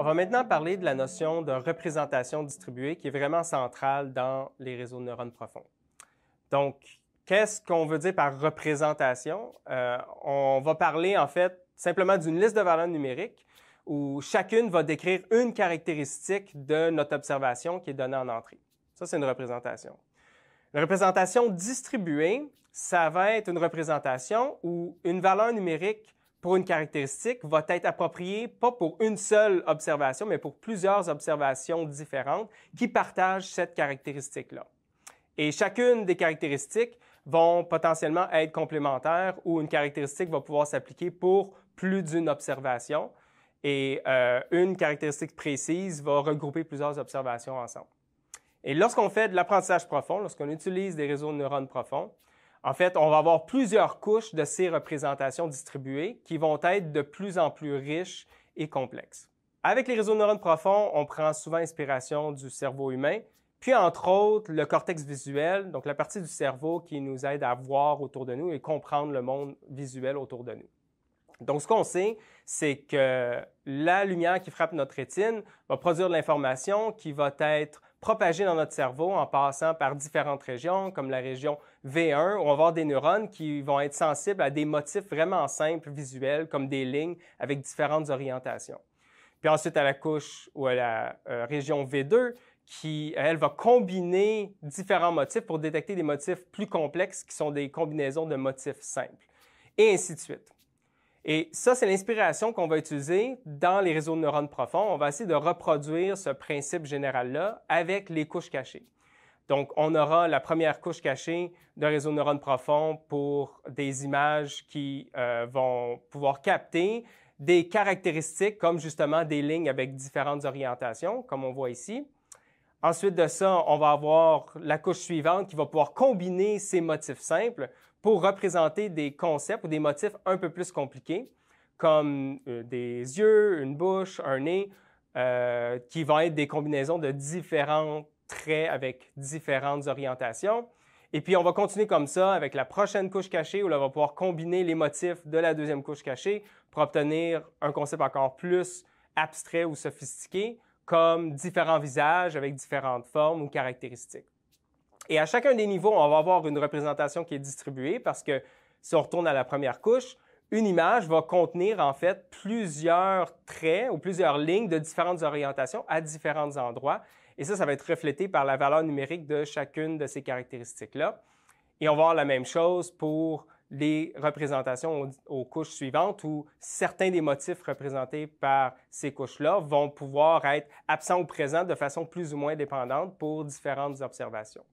On va maintenant parler de la notion de représentation distribuée qui est vraiment centrale dans les réseaux de neurones profonds. Donc, qu'est-ce qu'on veut dire par représentation? On va parler en fait simplement d'une liste de valeurs numériques où chacune va décrire une caractéristique de notre observation qui est donnée en entrée. Ça, c'est une représentation. Une représentation distribuée, ça va être une représentation où une valeur numérique pour une caractéristique va être appropriée pas pour une seule observation, mais pour plusieurs observations différentes qui partagent cette caractéristique-là. Et chacune des caractéristiques vont potentiellement être complémentaires ou une caractéristique va pouvoir s'appliquer pour plus d'une observation. Et une caractéristique précise va regrouper plusieurs observations ensemble. Et lorsqu'on fait de l'apprentissage profond, lorsqu'on utilise des réseaux de neurones profonds, en fait, on va avoir plusieurs couches de ces représentations distribuées qui vont être de plus en plus riches et complexes. Avec les réseaux de neurones profonds, on prend souvent inspiration du cerveau humain, puis entre autres le cortex visuel, donc la partie du cerveau qui nous aide à voir autour de nous et comprendre le monde visuel autour de nous. Donc, ce qu'on sait, c'est que la lumière qui frappe notre rétine va produire de l'information qui va être propagée dans notre cerveau en passant par différentes régions, comme la région V1, où on va avoir des neurones qui vont être sensibles à des motifs vraiment simples, visuels, comme des lignes avec différentes orientations. Puis ensuite, à la couche ou à la région V2, qui, elle, va combiner différents motifs pour détecter des motifs plus complexes qui sont des combinaisons de motifs simples, et ainsi de suite. Et ça, c'est l'inspiration qu'on va utiliser dans les réseaux de neurones profonds. On va essayer de reproduire ce principe général-là avec les couches cachées. Donc, on aura la première couche cachée d'un réseau de neurones profonds pour des images qui vont pouvoir capter des caractéristiques comme justement des lignes avec différentes orientations, comme on voit ici. Ensuite de ça, on va avoir la couche suivante qui va pouvoir combiner ces motifs simples pour représenter des concepts ou des motifs un peu plus compliqués, comme des yeux, une bouche, un nez, qui vont être des combinaisons de différents traits avec différentes orientations. Et puis, on va continuer comme ça avec la prochaine couche cachée où là, on va pouvoir combiner les motifs de la deuxième couche cachée pour obtenir un concept encore plus abstrait ou sophistiqué, comme différents visages avec différentes formes ou caractéristiques. Et à chacun des niveaux, on va avoir une représentation qui est distribuée parce que si on retourne à la première couche, une image va contenir en fait plusieurs traits ou plusieurs lignes de différentes orientations à différents endroits. Et ça va être reflété par la valeur numérique de chacune de ces caractéristiques-là. Et on va avoir la même chose pour les représentations aux couches suivantes où certains des motifs représentés par ces couches-là vont pouvoir être absents ou présents de façon plus ou moins dépendante pour différentes observations.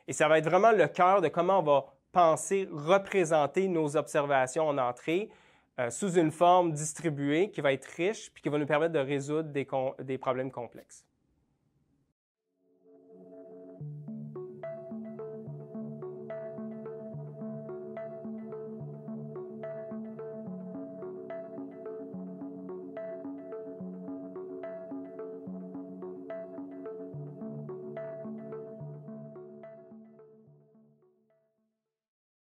Et ça va être vraiment le cœur de comment on va penser, représenter nos observations en entrée sous une forme distribuée qui va être riche puis qui va nous permettre de résoudre des problèmes complexes.